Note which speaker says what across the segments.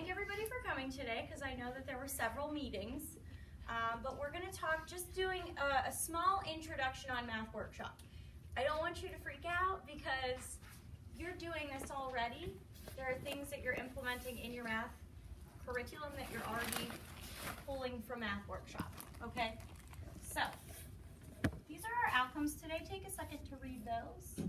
Speaker 1: thank everybody for coming today because I know that there were several meetings. But we're going to talk, just doing a small introduction on Math Workshop. I don't want you to freak out because you're doing this already. There are things that you're implementing in your math curriculum that you're already pulling from Math Workshop, okay? So, these are our outcomes today. Take a second to read those.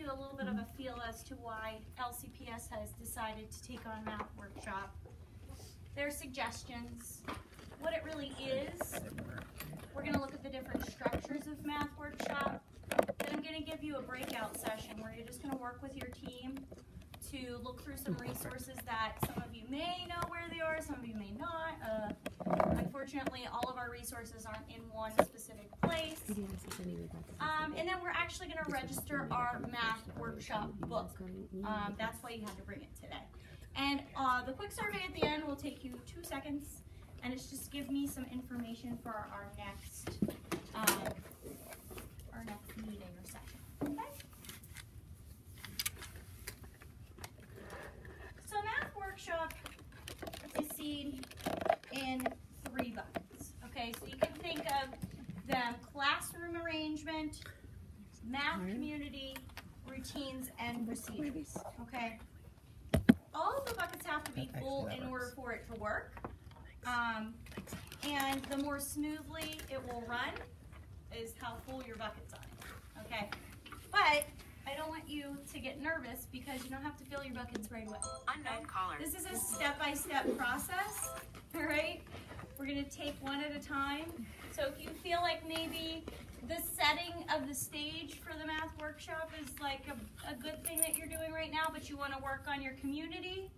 Speaker 1: A little bit of a feel as to why LCPS has decided to take on Math Workshop. Their suggestions, what it really is. We're going to look at the different structures of Math Workshop. Then I'm going to give you a breakout session where you're just going to work with your team to look through some resources that some of you may know where they are, some of you may not. Unfortunately, all of our resources aren't in one specific place. And then we're actually going to register our Math Workshop book. That's why you had to bring it today. And the quick survey at the end will take you 2 seconds, and it's just give me some information for our next meeting or session. Okay? So Math Workshop is seen in 3 buckets. Okay, so you can think of them: classroom arrangement, math community, routines, and procedures. Okay, all of the buckets have to be full in order for it to work. And the more smoothly it will run is how full your buckets are. Okay, but I don't want you to get nervous because you don't have to fill your buckets right away.
Speaker 2: Unknown caller.
Speaker 1: This is a step-by-step process. All right, we're going to take one at a time. So if you feel like maybe the setting of the stage for the Math Workshop is like a good thing that you're doing right now, but you want to work on your community,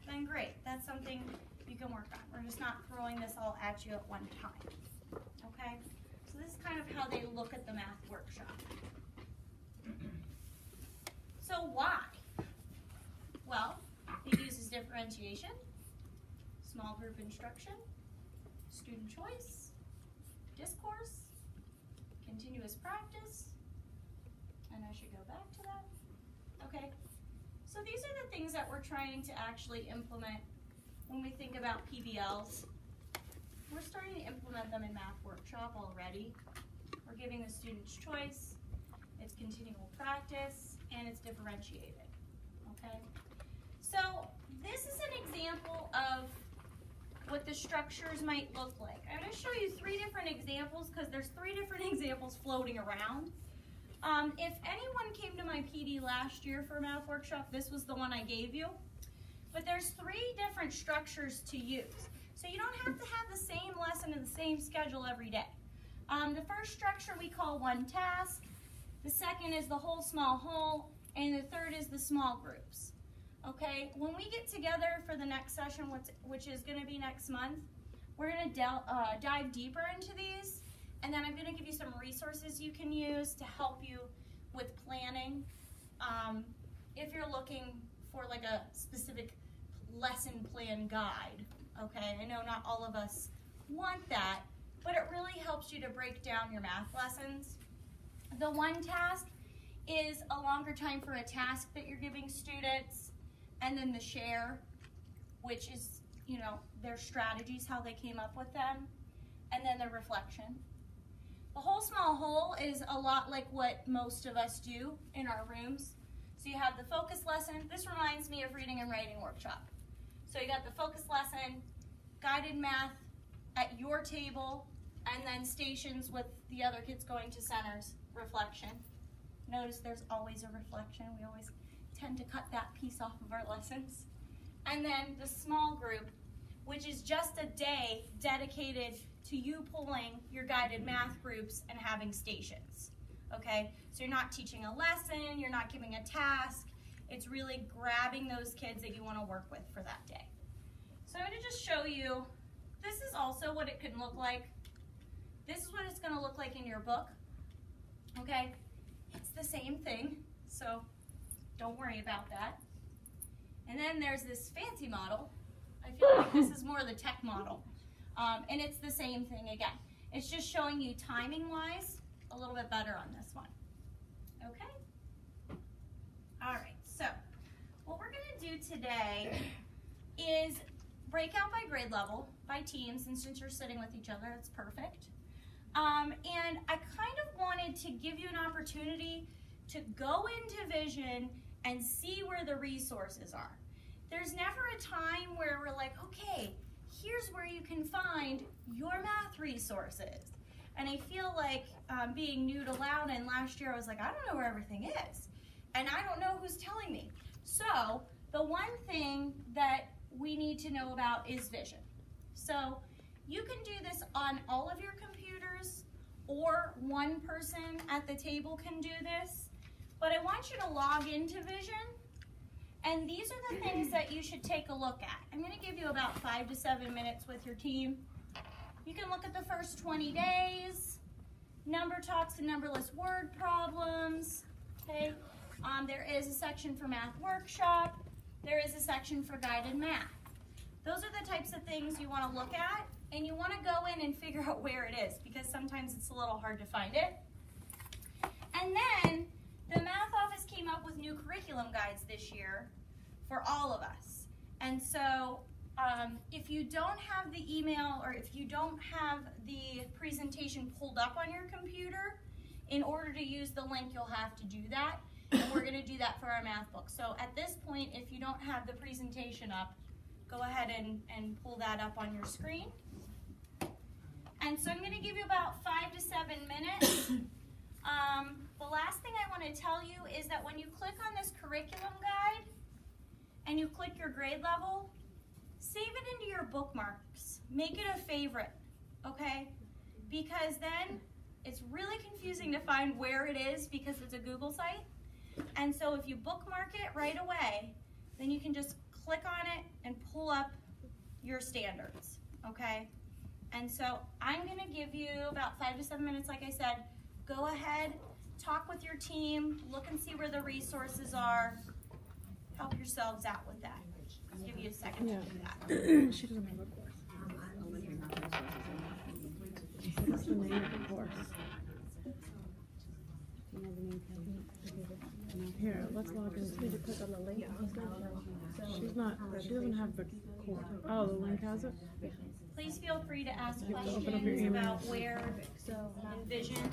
Speaker 1: then great. That's something you can work on. We're just not throwing this all at you at one time. Okay? So this is kind of how they look at the Math Workshop. So why? Well, it uses differentiation, small group instruction, student choice, discourse, continuous practice, and I should go back to that. Okay, so these are the things that we're trying to actually implement when we think about PBLs. We're starting to implement them in Math Workshop already. We're giving the students choice, it's continual practice, and it's differentiated. Okay, so this is an example of what the structures might look like. I'm going to show you 3 different examples because there's 3 different examples floating around. If anyone came to my PD last year for Math Workshop, this was the one I gave you. But there's 3 different structures to use. So you don't have to have the same lesson and the same schedule every day. The first structure we call one task. The second is the whole small whole. And the third is the small groups. Okay, when we get together for the next session, which is going to be next month, we're going to dive deeper into these, and then I'm going to give you some resources you can use to help you with planning. If you're looking for like a specific lesson plan guide, okay, I know not all of us want that, but it really helps you to break down your math lessons. The one task is a longer time for a task that you're giving students. And then the share, which is, you know, their strategies, how they came up with them. And then the reflection. The whole small whole is a lot like what most of us do in our rooms. So you have the focus lesson. This reminds me of reading and writing workshop. So you got the focus lesson, guided math at your table, and then stations with the other kids going to centers, reflection. Notice there's always a reflection. We always tend to cut that piece off of our lessons. And then the small group, which is just a day dedicated to you pulling your guided math groups and having stations. Okay, so you're not teaching a lesson, you're not giving a task, it's really grabbing those kids that you want to work with for that day. So I'm going to just show you, this is also what it can look like. This is what it's going to look like in your book. Okay, it's the same thing, so don't worry about that. And then there's this fancy model. I feel like this is more the tech model. And it's the same thing again. It's just showing you timing-wise a little bit better on this one. Okay? All right, so what we're gonna do today is break out by grade level, by teams, and since you're sitting with each other, that's perfect. And I kind of wanted to give you an opportunity to go into Vision and see where the resources are. There's never a time where we're like, okay, here's where you can find your math resources. And I feel like being new to Loudoun, last year I was like, I don't know where everything is. And I don't know who's telling me. So the one thing that we need to know about is Vision. So you can do this on all of your computers, or one person at the table can do this. But I want you to log into Vision, and these are the things that you should take a look at. I'm going to give you about 5 to 7 minutes with your team. You can look at the first 20 days, number talks and numberless word problems. Okay. There is a section for Math Workshop. There is a section for guided math. Those are the types of things you want to look at, and you want to go in and figure out where it is, because sometimes it's a little hard to find it. And then the Math Office came up with new curriculum guides this year for all of us. And so if you don't have the email, or if you don't have the presentation pulled up on your computer, in order to use the link, you'll have to do that. And we're going to do that for our math book. So at this point, if you don't have the presentation up, go ahead and pull that up on your screen. And so I'm going to give you about 5 to 7 minutes. The last thing I want to tell you is that when you click on this curriculum guide and you click your grade level, save it into your bookmarks. Make it a favorite, okay? Because then it's really confusing to find where it is because it's a Google site. And so if you bookmark it right away, then you can just click on it and pull up your standards, okay? And so I'm going to give you about 5 to 7 minutes, like I said. Go ahead, talk with your team, look and see where the resources are. Help yourselves out with that. I'll give you a second to do that.
Speaker 2: She doesn't have a course. What's the name of the course? Do you know the name? Here, let's log in. Did you click on the link? She doesn't have the course. Oh, the link has it?
Speaker 1: Please feel free to ask
Speaker 2: Open up your
Speaker 1: questions
Speaker 2: email.
Speaker 1: about where in Vision.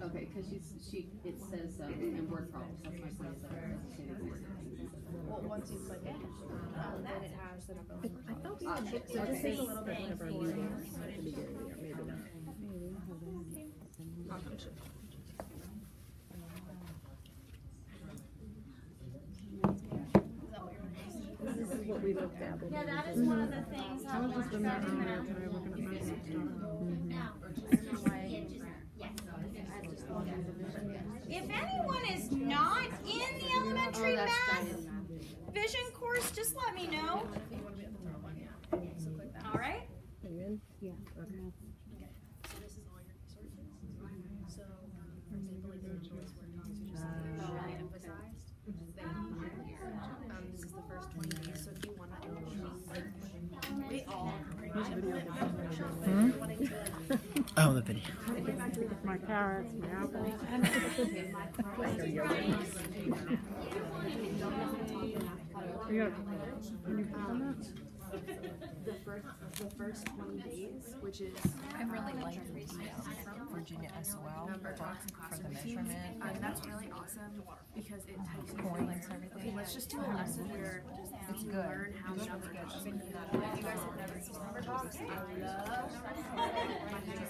Speaker 3: Okay, because it says in word problems. That's my son.
Speaker 4: Well, once you click it, then it has the number.
Speaker 2: I thought we
Speaker 4: had
Speaker 2: it just takes a little bit of our meetings at the beginning, or maybe not. This is what we looked at.
Speaker 1: Yeah, that is one of the things
Speaker 2: I was just in there earlier today looking at my stuff.
Speaker 1: If anyone is not in the elementary math Vision course, just let me know. All right?
Speaker 2: Are you in? Yeah. Okay.
Speaker 4: So this is all your resources. So, for example, like the choice word really emphasized. This is the first 20 days. So if you want to, like, they all pretty much implement Math Workshop, but if you're wanting to,
Speaker 5: Oh, the video.
Speaker 2: My carrots, my apples. You gotta, can you click on that?
Speaker 4: the first 20 days, which is
Speaker 6: I really like Virginia SOL for the measurement.
Speaker 4: that's really awesome because it takes you
Speaker 6: Coins, everything.
Speaker 4: Okay, let's just do a lesson where
Speaker 6: It's
Speaker 4: you
Speaker 6: good.
Speaker 4: learn how numbers work. If you guys have never seen number talks, I love.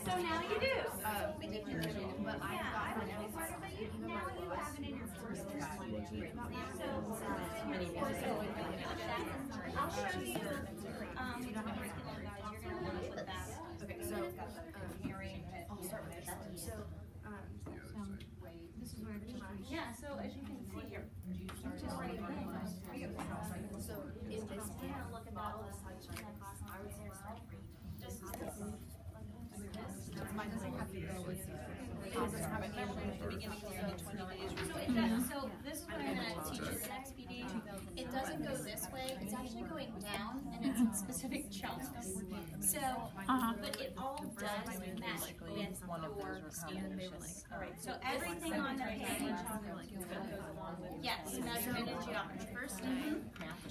Speaker 1: So now you do.
Speaker 4: But I got from now part of it, even though I was
Speaker 1: I'll show you the curriculum guide. You're going to want to put that.
Speaker 4: okay, so I'll start with this one. So this is where
Speaker 1: Yeah, so as you can see here.
Speaker 4: So in this look at all the slides in that class, I would say
Speaker 1: Just
Speaker 6: Does it have an at the beginning of the 20 days?
Speaker 1: So it does. So this is what I'm going to teach you the next actually going down and it's in specific chunks. So, but it all does match with
Speaker 6: one of
Speaker 1: your
Speaker 6: those
Speaker 1: standards. Alright, so everything on the page, yes, measurement and geometry. Mhm.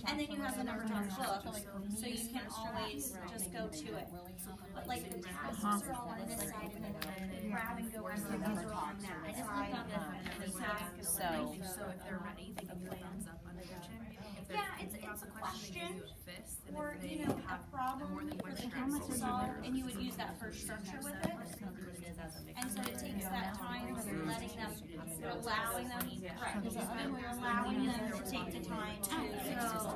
Speaker 1: And then you have the number on book, so you can always just go to it. But like the tasks are all on this side and then the grab and go recipes are on that side.
Speaker 6: So,
Speaker 4: if they're ready, they can put thumbs up on the chin. If
Speaker 1: Yeah, it's a question or, you know, a problem for the kids to solve, and you would use that first structure with it. And so it takes that time of letting them, or allowing them, correct, we're allowing them to take the time to go.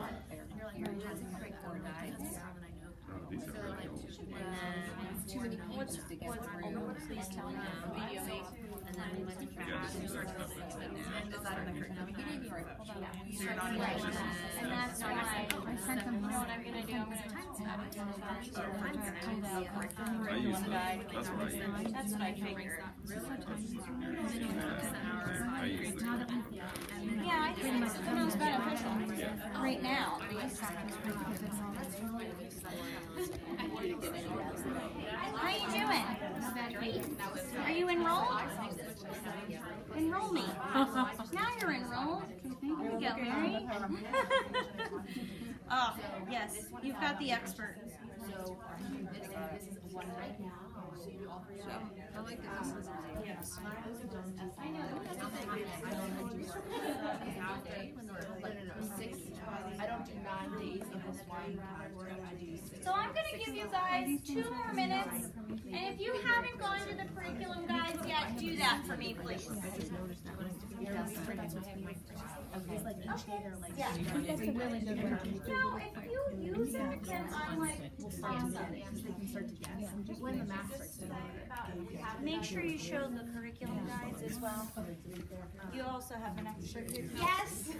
Speaker 3: Too many pages to get through.
Speaker 1: Please tell me. Video 8, and then we went to class.
Speaker 4: Is that in the curriculum?
Speaker 1: So you're not right. And that's why I sent them. You know what I'm gonna do? I'm gonna
Speaker 5: I use that. That's what I use.
Speaker 1: That's what I figured.
Speaker 5: I use the.
Speaker 1: Yeah, I think it's the most beneficial. Right now. How you doing? Are you enrolled? Enroll me. Now you're enrolled. There we go, Mary. Oh, yes, you've got the expert.
Speaker 3: I like that this is. I don't do 9 days of this one.
Speaker 1: So I'm gonna give you guys 2 more minutes, and if you haven't gone to the curriculum guides yet, do that for me, please. Yeah.
Speaker 2: That's a really good one.
Speaker 1: No, if you use it, then I'm like, make sure you show the curriculum guides as well. You also have an extra. Yes!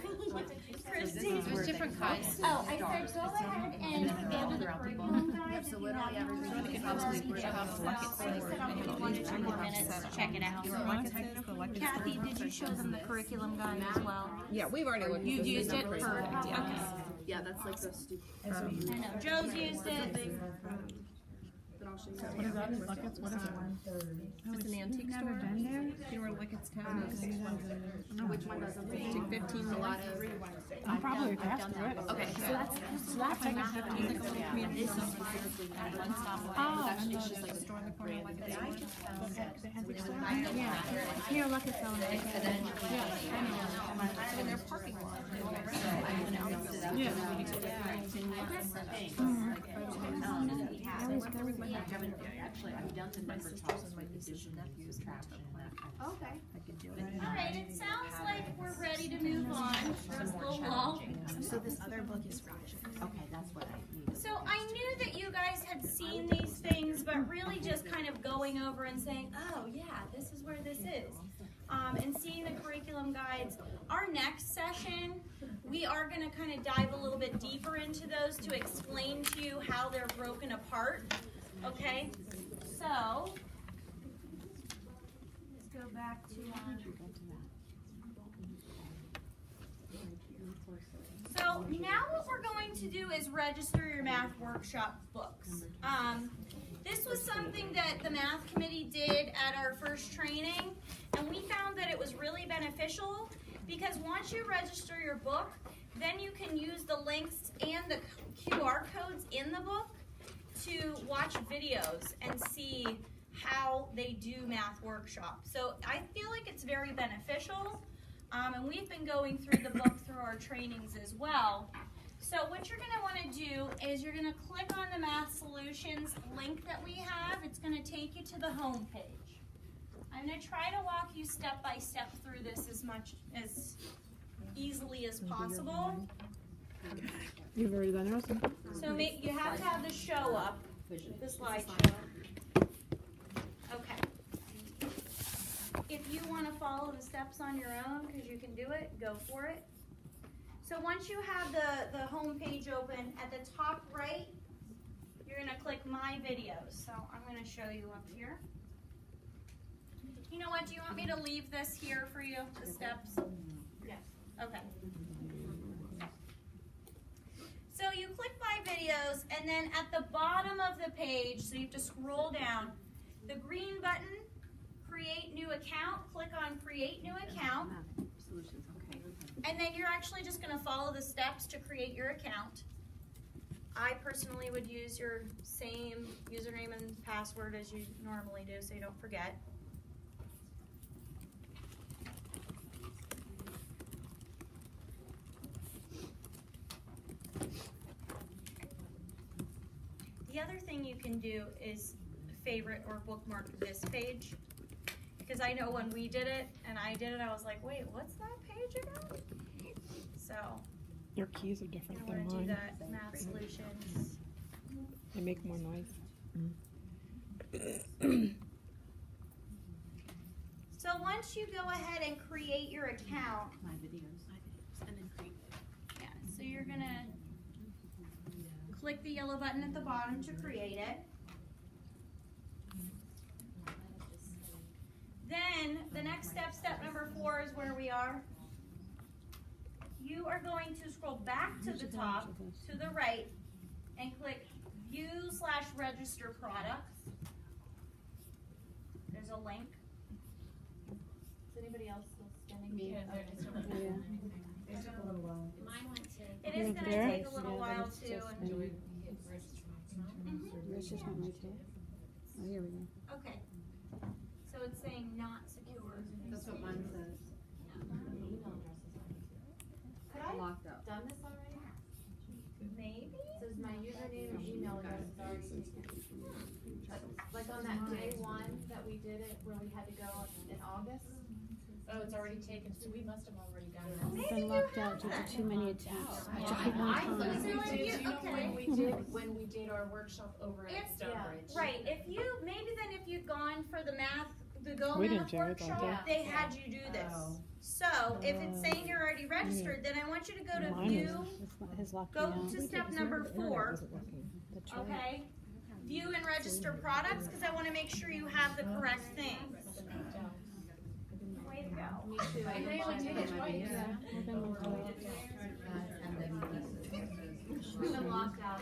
Speaker 1: Christy.
Speaker 3: There's different kinds.
Speaker 1: Oh, I said go ahead and go to the curriculum guides.
Speaker 3: So literally everything is probably
Speaker 1: So I said I'll give you 1 to 2 more minutes to check it out. Kathy, did you show them the curriculum guide as well?
Speaker 6: yeah, we've already looked at
Speaker 1: You
Speaker 6: this.
Speaker 1: used it? Perfect, okay.
Speaker 3: Yeah, that's like so stupid.
Speaker 1: I know, Joe's used it.
Speaker 2: What is that? Buckets? What is it?
Speaker 6: It's an antique
Speaker 2: Never
Speaker 6: store.
Speaker 2: been there?
Speaker 6: You know where Lickett's Town is?
Speaker 3: Which one doesn't?
Speaker 6: Take 15
Speaker 3: A lot
Speaker 6: minutes.
Speaker 3: of.
Speaker 2: I'm probably past it.
Speaker 3: Okay, so that's
Speaker 6: Like a 15, like a little community center.
Speaker 2: Oh,
Speaker 6: It's just like a store in the corner like this one.
Speaker 2: yeah. Here, look at some.
Speaker 6: And their parking lot.
Speaker 2: Yeah.
Speaker 3: Actually, I've done the number talks with addition nephews traction.
Speaker 1: Okay. Alright, it sounds like we're ready to move on. There's a little lull.
Speaker 4: So this other book is fractions.
Speaker 3: Okay, that's what I need.
Speaker 1: So I knew that you guys had seen these things, but really just kind of going over and saying, oh yeah, this is where this is. And seeing the curriculum guides. Our next session, we are going to kind of dive a little bit deeper into those to explain to you how they're broken apart. Okay? So, let's go back to So now what we're going to do is register your math workshop books. This was something that the math committee did at our first training, and we found that it was really beneficial because once you register your book, then you can use the links and the QR codes in the book to watch videos and see how they do math workshops. So I feel like it's very beneficial, and we've been going through the book through our trainings as well. So what you're going to want to do is you're going to click on the Math Solutions link that we have. It's going to take you to the home page. I'm going to try to walk you step by step through this as easily as possible.
Speaker 2: You've already done yours?
Speaker 1: So you have to have the show up, the slideshow. Okay. If you want to follow the steps on your own, because you can do it, go for it. So once you have the home page open, at the top right, you're going to click My Videos. So I'm going to show you up here. You know what? Do you want me to leave this here for you, the steps? Yes. Okay. So videos, and then at the bottom of the page, so you have to scroll down, the green button, create new account, click on create new account,
Speaker 3: Solutions, okay.
Speaker 1: and then you're actually just gonna follow the steps to create your account. I personally would use your same username and password as you normally do, so you don't forget. The other thing you can do is favorite or bookmark this page. Because I know when we did it, and I did it, I was like, wait, what's that page about? So,
Speaker 2: Your keys are
Speaker 1: I
Speaker 2: different
Speaker 1: want
Speaker 2: than
Speaker 1: to do
Speaker 2: mine.
Speaker 1: that, Math Solutions.
Speaker 2: They make more noise.
Speaker 1: So once you go ahead and create your account,
Speaker 3: My videos.
Speaker 4: And then create.
Speaker 1: yeah, so you're gonna click the yellow button at the bottom to create it. Then the next step, step number 4, is where we are. You are going to scroll back to the top, to the right, and click View/Register Products. There's a link. Is anybody else still spinning?
Speaker 3: Me.
Speaker 1: It is going to
Speaker 2: There?
Speaker 1: take a little while too. And,
Speaker 7: Yours just went right there. Oh, here we go.
Speaker 1: okay. So it's saying not secure.
Speaker 3: That's what mine says.
Speaker 4: Could I
Speaker 3: Locked up.
Speaker 4: done this already?
Speaker 1: Maybe?
Speaker 4: It says my username and email address is already taken. Like on that day 1 that we did it, where we had to go in August.
Speaker 8: Oh, it's already taken, so we must have already done it.
Speaker 7: It's been locked out due to too many attempts. I tried one
Speaker 4: I thought
Speaker 7: time.
Speaker 1: So
Speaker 8: We
Speaker 1: if
Speaker 8: did,
Speaker 1: you-
Speaker 8: you know,
Speaker 1: okay.
Speaker 8: when we did our workshop over
Speaker 1: If-
Speaker 8: at Stonebridge.
Speaker 1: Right, if you'd gone for the Go
Speaker 2: We didn't
Speaker 1: Math
Speaker 2: do it that
Speaker 1: workshop,
Speaker 2: day.
Speaker 1: they had you do this.
Speaker 8: Oh.
Speaker 1: So if it's saying you're already registered, then I want you to go to
Speaker 2: Mine
Speaker 1: View,
Speaker 7: It's not, his locked me
Speaker 1: go
Speaker 7: out.
Speaker 1: to step number 4,
Speaker 7: That's right.
Speaker 1: okay? View and register products, because I want to make sure you have the correct things. Way to go.
Speaker 4: Me too. I
Speaker 8: They only did it twice.
Speaker 7: We're gonna look it up.
Speaker 3: And then this.
Speaker 4: We've been locked out.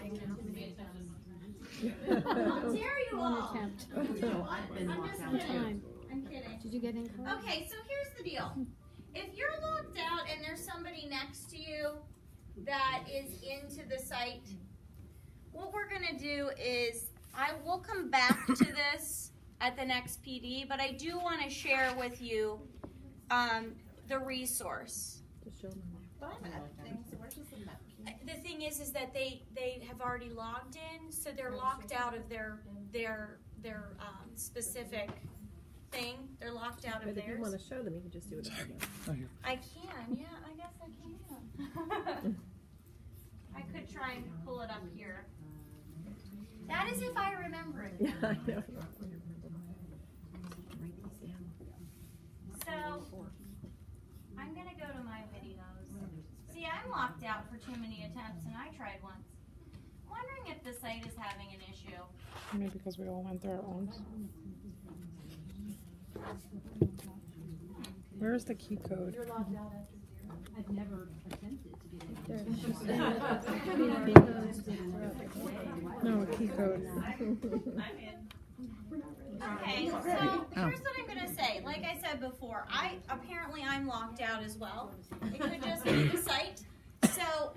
Speaker 1: How dare you
Speaker 7: One
Speaker 1: all?
Speaker 7: attempt.
Speaker 3: No, I've been
Speaker 1: I'm
Speaker 3: locked
Speaker 1: just
Speaker 3: out.
Speaker 1: kidding.
Speaker 7: Time.
Speaker 1: I'm kidding.
Speaker 7: Did you get in correct?
Speaker 1: Okay, so here's the deal. If you're locked out and there's somebody next to you that is into the site, what we're gonna do is, I will come back to this at the next PD, but I do wanna share with you, the resource. The thing is that they have already logged in, so they're locked out of their specific thing. They're locked out of
Speaker 9: But if you
Speaker 1: theirs.
Speaker 9: want to show them, you can just do it up again.
Speaker 1: I can, yeah, I guess I can. I could try and pull it up here. That is if I remember it.
Speaker 9: Yeah, I know.
Speaker 1: So, I'm gonna go to my videos. See, I'm locked out for too many attempts, and I tried once. Wondering if the site is having an issue.
Speaker 2: Maybe because we all went through our own. Where is the key code?
Speaker 4: You're locked out after 0.
Speaker 3: I've never attempted to get in.
Speaker 7: There, it's just-
Speaker 2: No, key code.
Speaker 1: Okay, so here's what I'm gonna say. Like I said before, I'm locked out as well. It could just be the site. So,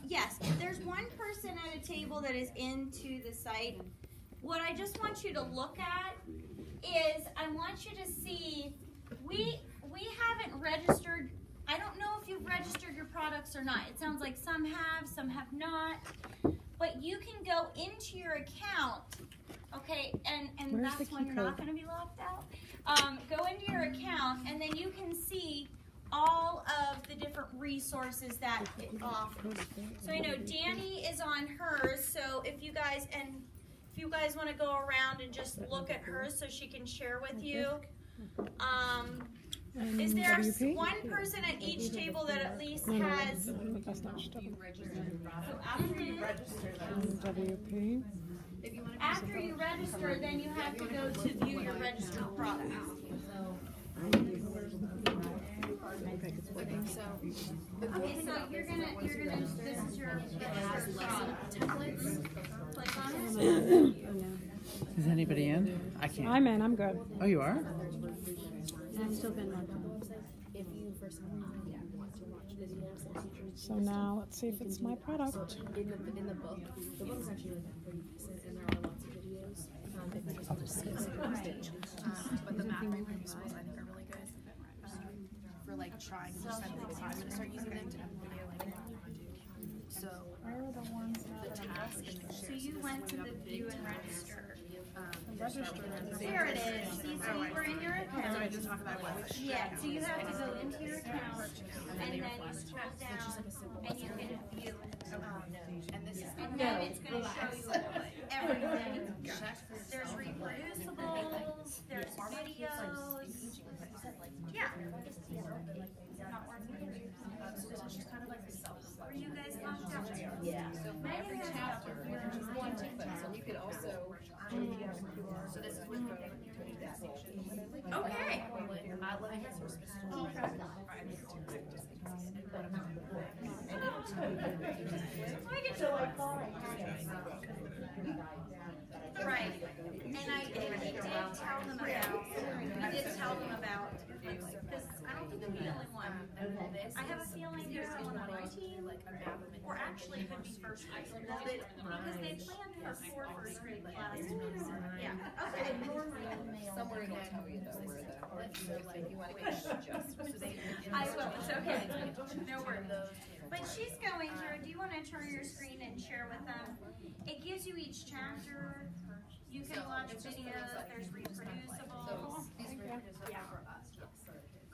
Speaker 1: yes, if there's one person at a table that is into the site, what I just want you to look at is I want you to see we haven't registered. I don't know if you've registered your products or not. It sounds like some have not. But you can go into your account, okay, and
Speaker 2: Where's
Speaker 1: that's
Speaker 2: the
Speaker 1: when
Speaker 2: key
Speaker 1: you're not
Speaker 2: code?
Speaker 1: going to be locked out. Go into your account, and then you can see all of the different resources that it offers. So I know Danny is on hers, so if you guys want to go around and just look at hers so she can share with you. Is there
Speaker 2: WP?
Speaker 1: one person at each table that at least
Speaker 2: No, no,
Speaker 1: has?
Speaker 2: but that's not stuff.
Speaker 1: Mhm.
Speaker 2: WP.
Speaker 1: After you register, then you have to go to view your registered products.
Speaker 9: Okay, 'cause we're done.
Speaker 4: So,
Speaker 1: Okay, so you're gonna, this is your
Speaker 4: has lesson templates.
Speaker 1: click on it.
Speaker 2: Oh, yeah.
Speaker 9: Is anybody in? I can't.
Speaker 2: I'm in, I'm good.
Speaker 9: Oh, you are?
Speaker 7: I've still been on the website. If you for some reason want to watch videos and teachers.
Speaker 2: So now let's see if it's my product.
Speaker 7: In the book, the book's actually like pretty decent, and there are lots of videos.
Speaker 6: I'll just skip it. But the math resources I think are really good. For like trying to spend the time and start using them to implement like so
Speaker 2: Where are the ones
Speaker 6: the task and the
Speaker 1: So you went to the view and register.
Speaker 2: register?
Speaker 1: There it is. See, so you were in your account.
Speaker 6: just talk about what
Speaker 1: Yeah, so you have to go into your account and then you scroll down and you can view it.
Speaker 6: and this is
Speaker 1: And then it's gonna show you everything. There's reproducibles, there's videos. Yeah. Not working. Were you guys locked out?
Speaker 6: so for every chapter just one template. So you could also so this is what
Speaker 1: Okay.
Speaker 6: I love it.
Speaker 1: I get to like right. And I did tell them about, because I don't think I'm the only one. I have a feeling there's someone on my team, or actually it could be first grade, because they planned for 4 first grade classes. Yeah, okay.
Speaker 6: Somewhere it'll tell you though where the if you want to adjust. So they
Speaker 1: I will, it's okay. No worries. But she's going through, do you want to turn your screen and share with them? It gives you each chapter. You can watch videos, there's reproducibles.
Speaker 6: These reproducibles are for us.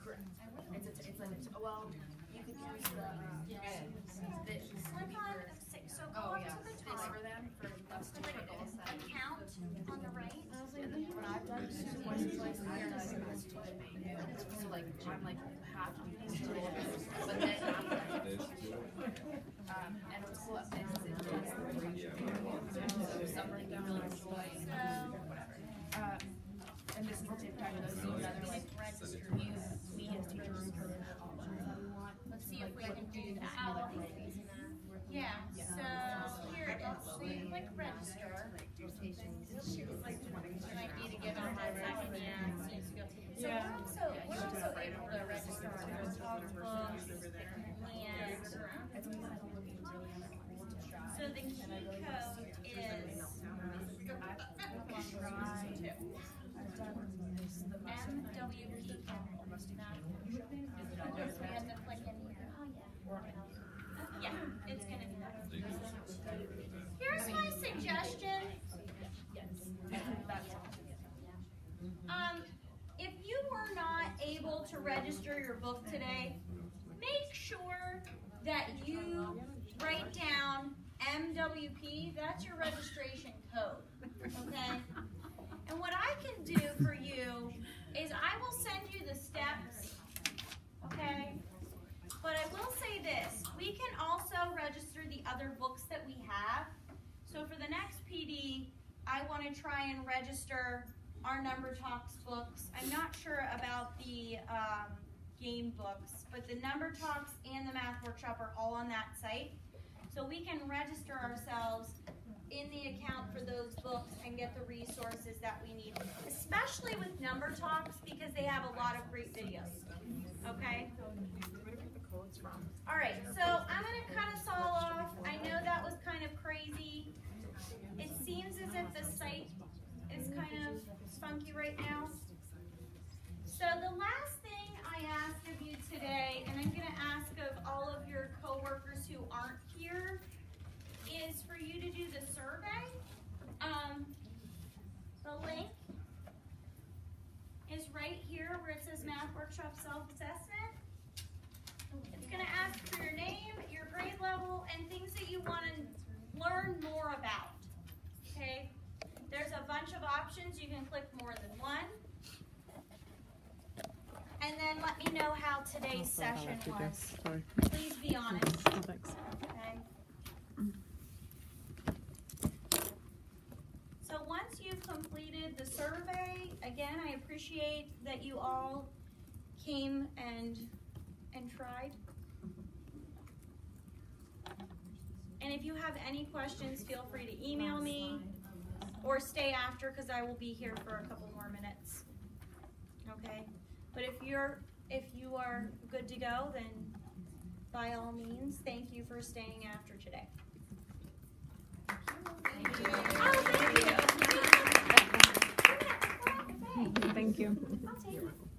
Speaker 6: Correct. It's like well, you could use the
Speaker 1: Click on, so go up to the top.
Speaker 6: for them for us to
Speaker 1: Click account on the right.
Speaker 6: And then what I've done is just voice to voice, I've done this to so like I'm like half used to it, but then and it was cool. So something you really enjoy, whatever. And this is the tip that goes to another like we as teachers.
Speaker 1: Let's see if we can do that. Yeah, so here it is. So you click register. You might need to give it 1 second, yeah. So we're also able to register our talkbooks and so the key code is MWP. We have to click in here. Oh yeah. Yeah, it's gonna be that. Here's my suggestion. If you were not able to register your book today, make sure that you write down MWP, that's your registration code, okay? And what I can do for you is I will send you the steps, okay? But I will say this, we can also register the other books that we have. So for the next PD, I want to try and register our Number Talks books. I'm not sure about the game books, but the Number Talks and the Math Workshop are all on that site. So we can register ourselves in the account for those books and get the resources that we need, especially with Number Talks because they have a lot of great videos. Okay? All right, so I'm going to cut us all off. I know that was kind of crazy. It seems as if the site is kind of funky right now. So the last thing I ask of you today, and I'm going to ask of all of your coworkers who aren't here, is for you to do the survey. The link is right here where it says Math Workshop Self-Assessment. It's going to ask for your name, your grade level, and things that you want to learn more about. Okay? There's a bunch of options. You can click more than one. And then let me know how today's session was.
Speaker 2: Sorry.
Speaker 1: Please be honest.
Speaker 2: Oh, thanks.
Speaker 1: Okay? So once you've completed the survey, again, I appreciate that you all came and and tried. And if you have any questions, feel free to email me or stay after because I will be here for a couple more minutes. Okay? But if you are good to go, then by all means, thank you for staying after today. Thank you. Oh, thank you.
Speaker 2: Thank you.
Speaker 1: I'll take it.